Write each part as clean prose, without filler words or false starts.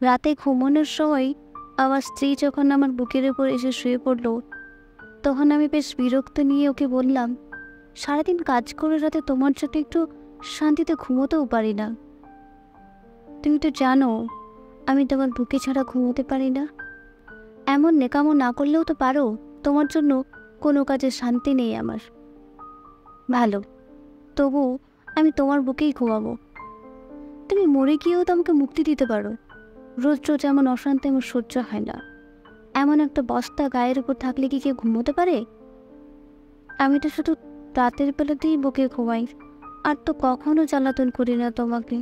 রাতে ঘুমানোর সময় আমার স্ত্রী যখন আমার বুকের উপর এসে শুয়ে পড়ল, তখন আমি বেশ বিরক্ত নিয়ে ওকে বললাম, সারাদিন কাজ করে রাতে তোমার সাথে একটু শান্তিতে ঘুমোতেও পারি না। তুমি তো জানো আমি তোমার বুকে ছাড়া ঘুমোতে পারি না। এমন নেকামো না করলেও তো পারো, তোমার জন্য কোনো কাজে শান্তি নেই আমার। ভালো, তবু আমি তোমার বুকেই ঘুমাবো। তুমি মরে গিয়েও তো আমাকে মুক্তি দিতে পারো। রোজ রোজ এমন অশান্তি আমার সহ্য হয় না। এমন একটা বস্তা গায়ের উপর থাকলে কি কেউ ঘুমোতে পারে? আমি তো শুধু রাতের বেলাতেই বুকে ঘুমাই, আর তো কখনো জ্বালাতন করি না তোমাকে।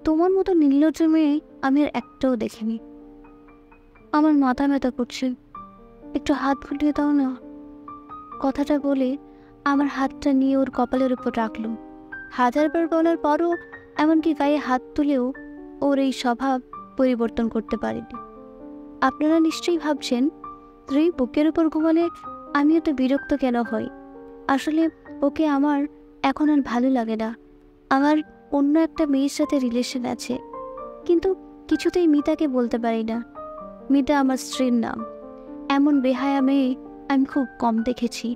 তোমার মতো নির্লজ্জ মেয়ে আমি আর একটাও দেখিনি। আমার মাথা ব্যথা করছে, একটু হাত ফুটিয়ে দাও না। কথাটা বলে আমার হাতটা নিয়ে ওর কপালের উপর রাখলো। হাজারবার বলার পরও, এমনকি গায়ে হাত তুলেও ওর এই স্বভাব পরিবর্তন করতে পারেনি। আপনারা নিশ্চয়ই ভাবছেন, স্ত্রী বুকের উপর ঘুমালে আমি এত বিরক্ত কেন হই। আসলে ওকে আমার এখন আর ভালো লাগে না। আমার অন্য একটা মেয়ের সাথে রিলেশন আছে, কিন্তু কিছুতেই মিতাকে বলতে পারি না। মিতা আমার স্ত্রীর নাম। এমন বেহায়া মেয়ে আমি খুব কম দেখেছি।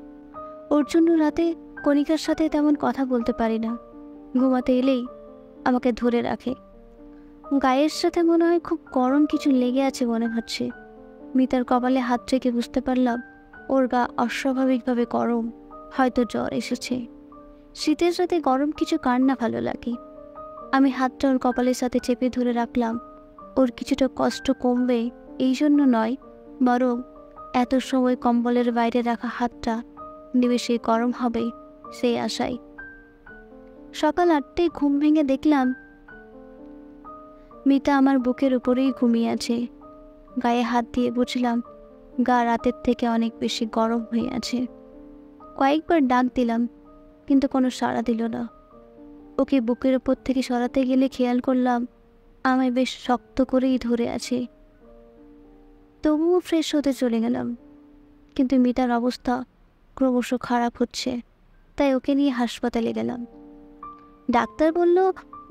ওর জন্য রাতে কণিকার সাথে তেমন কথা বলতে পারি না। ঘুমাতে এলেই আমাকে ধরে রাখে। গায়ের সাথে মনে হয় খুব গরম কিছু লেগে আছে মনে হচ্ছে। মিতার কপালে হাত রেখে বুঝতে পারলাম ওর গা অস্বাভাবিকভাবে গরম, হয়তো জ্বর এসেছে। শীতের রাতে গরম কিছু কার না ভালো লাগে। আমি হাতটা ওর কপালের সাথে চেপে ধরে রাখলাম। ওর কিছুটা কষ্ট কমবে এই জন্য নয়, বরং এত সময় কম্বলের বাইরে রাখা হাতটা নিমেষে গরম হবে সেই আশায়। সকাল 8টায় ঘুম ভেঙে দেখলাম মিতা আমার বুকের উপরেই ঘুমিয়ে আছে। গায়ে হাত দিয়ে বুঝলাম গা রাতের থেকে অনেক বেশি গরম হয়ে আছে। কয়েকবার ডাক দিলাম, কিন্তু কোনো সাড়া দিল না। ওকে বুকের উপর থেকে সরাতে গেলে খেয়াল করলাম আমায় বেশ শক্ত করেই ধরে আছে। তবুও ফ্রেশ হতে চলে গেলাম, কিন্তু মিতার অবস্থা ক্রমশ খারাপ হচ্ছে, তাই ওকে নিয়ে হাসপাতালে গেলাম। ডাক্তার বলল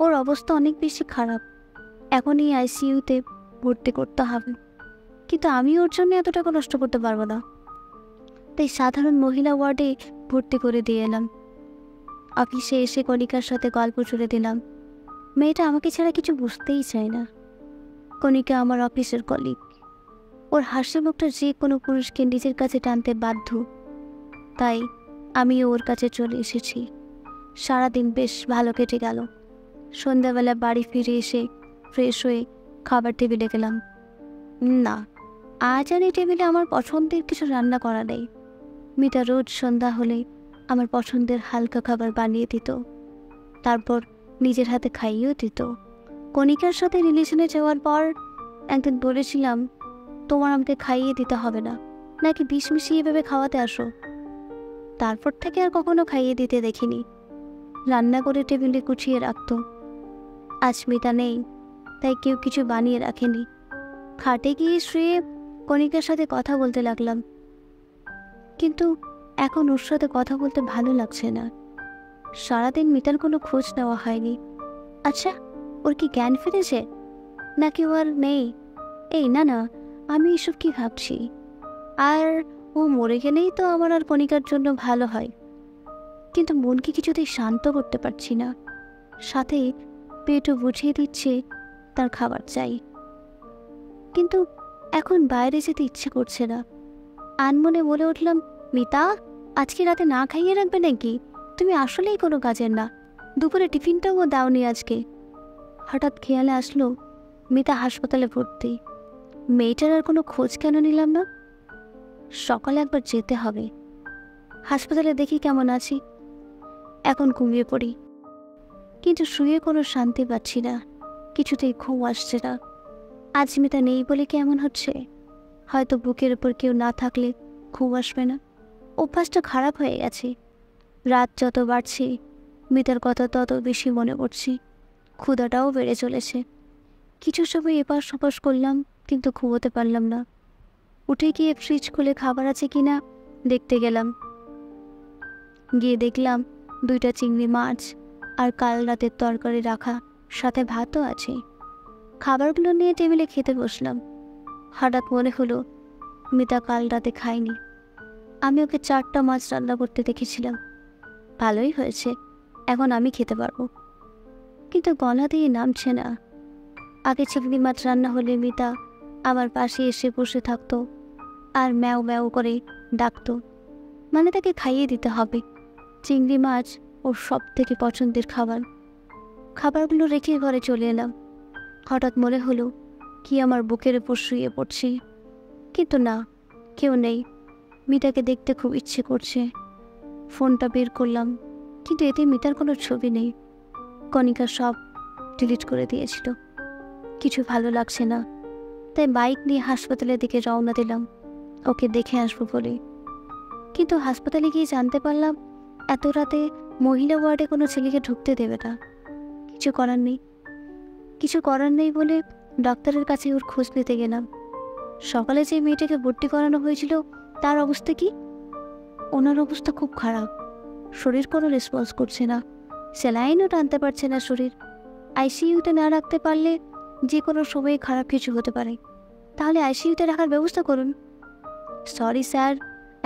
ওর অবস্থা অনেক বেশি খারাপ, এখনই আইসিইউতে ভর্তি করতে হবে। কিন্তু আমি ওর জন্য এত টাকা নষ্ট করতে পারবো না, তাই সাধারণ মহিলা ওয়ার্ডে ভর্তি করে দিয়ে এলাম। অফিসে এসে কণিকার সাথে গল্প জুড়ে দিলাম। মেয়েটা আমাকে ছাড়া কিছু বুঝতেই চায় না। কণিকা আমার অফিসের কলিগ। ওর হাসি মুখটা যে কোনো পুরুষকে নিজের কাছে টানতে বাধ্য, তাই আমিও ওর কাছে চলে এসেছি। সারাদিন বেশ ভালো কেটে গেল। সন্ধ্যাবেলা বাড়ি ফিরে এসে ফ্রেশ হয়ে খাবার টেবিলে গেলাম। না, আজ আর এই টেবিলে আমার পছন্দের কিছু রান্না করা নেই। মিতা রোজ সন্ধ্যা হলে আমার পছন্দের হালকা খাবার বানিয়ে দিত, তারপর নিজের হাতে খাইয়েও দিত। কণিকার সাথে রিলেশনে যাওয়ার পর একদিন বলেছিলাম, তোমার আমাকে খাইয়ে দিতে হবে না, নাকি বিষ মিশিয়ে এভাবে খাওয়াতে আসো। তারপর থেকে আর কখনো খাইয়ে দিতে দেখিনি। রান্না করে টেবিলে গুছিয়ে রাখত। আজ মিতা নেই, তাই কেউ কিছু বানিয়ে রাখেনি। খাটে গিয়ে শুয়ে কণিকার সাথে কথা বলতে লাগলাম, কিন্তু এখন ওর সাথে কথা বলতে ভালো লাগছে না। সারাদিন মিতার কোনো খোঁজ নেওয়া হয়নি। আচ্ছা, ওর কি জ্ঞান ফিরেছে, নাকি ও আর নেই? এই না না, আমি এসব কি ভাবছি। আর ও মরে গেলেই তো আমার আর কণিকার জন্য ভালো হয়, কিন্তু মনকে কিছুতেই শান্ত করতে পারছি না। সাথে পেটও বুঝিয়ে দিচ্ছে তার খাবার চাই, কিন্তু এখন বাইরে যেতে ইচ্ছে করছে না। আনমনে বলে উঠলাম, মিতা, আজকে রাতে না খাইয়ে রাখবে নাকি? তুমি আসলেই কোনো কাজের না। দুপুরে টিফিনটাও দাওনি আজকে। হঠাৎ খেয়ালে আসলো মিতা হাসপাতালে ভর্তি। মেয়েটার আর কোনো খোঁজ কেন নিলাম না? সকালে একবার যেতে হবে। হাসপাতালে দেখি কেমন আছি। এখন ঘুমিয়ে পড়ি, কিন্তু শুয়ে কোনো শান্তি পাচ্ছি না। কিছুতেই ঘুম আসছে না। আজ মিতা নেই বলে কি এমন হচ্ছে? হয়তো বুকের উপর কেউ না থাকলে ঘুম আসবে না। অভ্যাসটা খারাপ হয়ে গেছে। রাত যত বাড়ছে মিতার কথা তত বেশি মনে পড়ছে। ক্ষুধাটাও বেড়ে চলেছে। কিছু সময় এপাশ ওপাশ করলাম, কিন্তু ঘুমোতে পারলাম না। উঠে গিয়ে ফ্রিজ খুলে খাবার আছে কিনা দেখতে গেলাম। গিয়ে দেখলাম 2টা চিংড়ি মাছ আর কাল রাতের তরকারি রাখা, সাথে ভাতও আছে। খাবারগুলো নিয়ে টেবিলে খেতে বসলাম। হঠাৎ মনে হলো মিতা কাল রাতে খায়নি। আমি ওকে 4টা মাছ রান্না করতে দেখেছিলাম। ভালোই হয়েছে, এখন আমি খেতে পারবো। কিন্তু গলা দিয়ে নামছে না। আগে চিংড়ি মাছ রান্না হলে মিতা আমার পাশে এসে বসে থাকতো আর ম্যাও ম্যাও করে ডাকতো, মানে তাকে খাইয়ে দিতে হবে। চিংড়ি মাছ ওর সব থেকে পছন্দের খাবার। খাবারগুলো রেখে ঘরে চলে এলাম। হঠাৎ মনে হলো কি আমার বুকের উপর শুয়ে পড়ছি, কিন্তু না, কেউ নেই। মিতাকে দেখতে খুব ইচ্ছে করছে। ফোনটা বের করলাম, কিন্তু এতে মিতার কোনো ছবি নেই। কণিকা সব ডিলিট করে দিয়েছিল। কিছু ভালো লাগছে না, তাই বাইক নিয়ে হাসপাতালের দিকে রওনা দিলাম ওকে দেখে আসবো বলে। কিন্তু হাসপাতালে গিয়ে জানতে পারলাম এত রাতে মহিলা ওয়ার্ডে কোনো ছেলেকে ঢুকতে দেবে না। কিছু করার নেই বলে ডাক্তারের কাছে ওর খোঁজ নিতে গেলাম। সকালে যে মেয়েটাকে ভর্তি করানো হয়েছিল তার অবস্থা কি? ওনার অবস্থা খুব খারাপ। শরীর কোনো রেসপন্স করছে না, স্যালাইনও টানতে পারছে না শরীর। আইসিইউতে না রাখতে পারলে যে কোনো সময়ে খারাপ কিছু হতে পারে। তাহলে আইসিইউতে রাখার ব্যবস্থা করুন। সরি স্যার,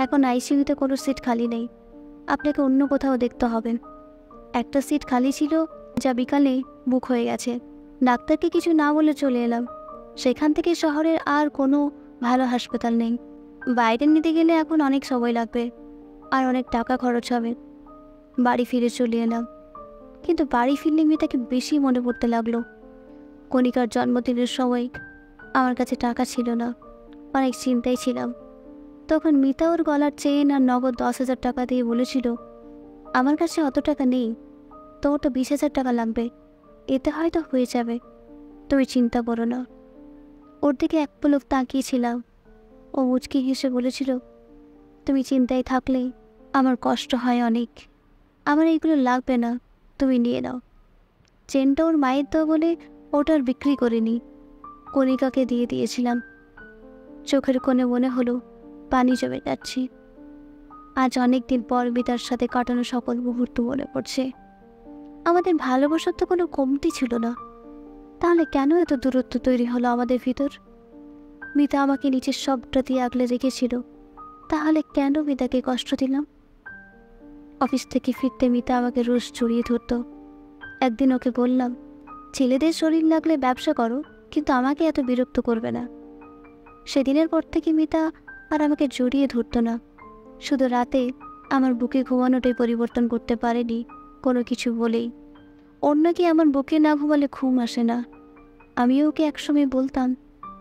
এখন আইসিইউতে কোনো সিট খালি নেই, আপনাকে অন্য কোথাও দেখতে হবে। একটা সিট খালি ছিল, যা বিকালে বুক হয়ে গেছে। ডাক্তারকে কিছু না বলে চলে এলাম। সেখান থেকে শহরের আর কোনো ভালো হাসপাতাল নেই। বাইরে নিতে গেলে এখন অনেক সময় লাগবে আর অনেক টাকা খরচ হবে। বাড়ি ফিরে চলে এলাম, কিন্তু বাড়ি ফিরলে মিতাকে বেশি মনে পড়তে লাগলো। কণিকার জন্মদিনের সময় আমার কাছে টাকা ছিল না, অনেক চিন্তায় ছিলাম। তখন মিতা ওর গলার চেন আর নগদ 10,000 টাকা দিয়ে বলেছিল, আমার কাছে অত টাকা নেই, তোর তো 20,000 টাকা লাগবে, এতে হয়তো হয়ে যাবে, তুমি চিন্তা করো না। ওর দিকে এক পলক তাকিয়েছিলাম। ও মুচকি হেসে বলেছিল, তুমি চিন্তায় থাকলে আমার কষ্ট হয় অনেক, আমার এইগুলো লাগবে না, তুমি নিয়ে নাও। চেনটা ওর মায়ের দেওয়া বলে ওটার বিক্রি করিনি, কণিকাকে দিয়ে দিয়েছিলাম। চোখের কোণে মনে হলো পানি জমে যাচ্ছে। আজ অনেক দিন পর মিতার সাথে কাটানো সকল মুহূর্ত মনে পড়ছে। আমাদের ভালোবাসার তো কোনো কমতি ছিল না, তাহলে কেন এত দূরত্ব তৈরি হলো আমাদের ভিতর? মিতা আমাকে নিচের সবটা দিয়ে আগলে রেখেছিল, তাহলে কেন মিতাকে কষ্ট দিলাম? অফিস থেকে ফিরতে মিতা আমাকে রোজ জড়িয়ে ধরত। একদিন ওকে বললাম, ছেলেদের শরীর লাগলে ব্যবসা করো, কিন্তু আমাকে এত বিরক্ত করবে না। সেদিনের পর থেকে মিতা আর আমাকে জড়িয়ে ধরত না। শুধু রাতে আমার বুকে ঘুমানোটাই পরিবর্তন করতে পারেনি কোনো কিছু বলেই। অন্য কি আমার বুকে না ঘুমালে ঘুম আসে না। আমিও ওকে একসময় বলতাম,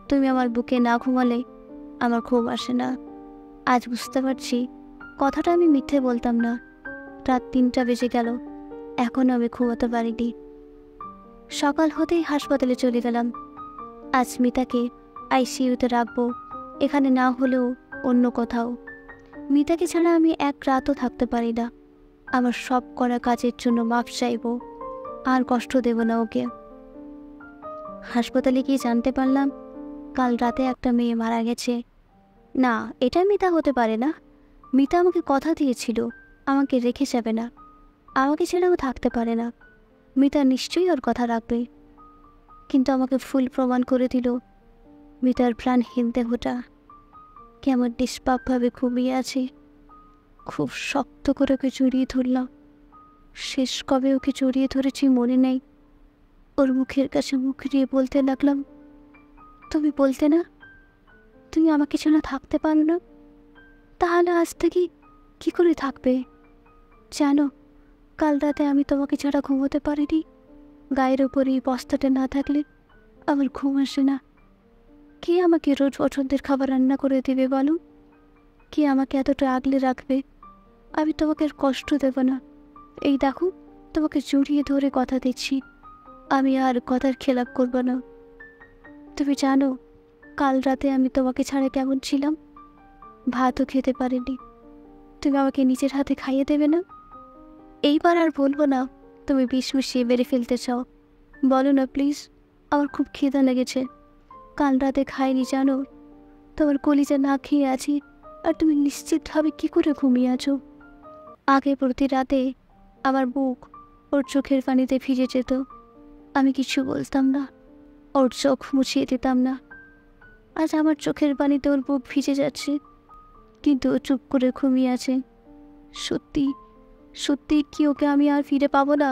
তুমি আমার বুকে না ঘুমালে আমার ঘুম আসে না। আজ বুঝতে পারছি কথাটা আমি মিথ্যে বলতাম না। রাত 3টা বেজে গেল, এখনও আমি ঘুমাতে পারিনি। সকাল হতেই হাসপাতালে চলে গেলাম। আজ মিতাকে আইসিইউতে রাখবো, এখানে না হলেও অন্য কোথাও। মিতাকে ছাড়া আমি এক রাতও থাকতে পারি না। আমার সব করা কাজের জন্য মাপ চাইব, আর কষ্ট দেব না ওকে। হাসপাতালে গিয়ে জানতে পারলাম কাল রাতে একটা মেয়ে মারা গেছে। না, এটা মিতা হতে পারে না। মিতা আমাকে কথা দিয়েছিল আমাকে রেখে যাবে না, আমাকে ছেড়েও থাকতে পারে না। মিতা নিশ্চয়ই ওর কথা রাখবে। কিন্তু আমাকে ফুল প্রমাণ করে দিল মিতার প্রাণহীন দেহটা কেমন নিষ্পাপভাবে ঘুমিয়ে আছে। খুব শক্ত করে ওকে জড়িয়ে ধরলাম। শেষ কবে ওকে জড়িয়ে ধরেছি মনে নেই। ওর মুখের কাছে মুখ দিয়ে বলতে লাগলাম, তুমি বলতে না তুমি আমাকে ছাড়া থাকতে পারো না, তাহলে আজ থেকে কি করে থাকবে? জানো, কাল রাতে আমি তোমাকে ছাড়া ঘুমোতে পারিনি। গায়ের ওপর এই বস্তাটা না থাকলে আমার ঘুম আসে না। কে আমাকে রোজ পছন্দের খাবার রান্না করে দেবে বলো? কে আমাকে এতটা আগলে রাখবে? আমি তোমাকে আর কষ্ট দেব না। এই দেখো, তোমাকে জড়িয়ে ধরে কথা দিচ্ছি, আমি আর কথার খেলাপ করব না। তুমি জানো কাল রাতে আমি তোমাকে ছাড়া কেমন ছিলাম? ভাতও খেতে পারিনি। তুমি আমাকে নিজের হাতে খাইয়ে দেবে না? এইবার আর বলবো না তুমি বিষ মিশিয়ে মেরে ফেলতে চাও। বলো না প্লিজ, আমার খুব খিদা লেগেছে। কাল রাতে খাইনি জানো, তোমার কলিজা না খেয়ে আছি, আর তুমি নিশ্চিতভাবে কী করে ঘুমিয়ে আছো? আগে প্রতি রাতে আমার বুক ওর চোখের পানিতে ভিজে যেত, আমি কিছু বলতাম না। ওর চোখ মুছিয়ে দিতাম না। আজ আমার চোখের পানিতে ওর বুক ভিজে যাচ্ছে, কিন্তু ও চুপ করে ঘুমিয়ে আছে। সত্যি সত্যি কি ওকে আমি আর ফিরে পাবো না?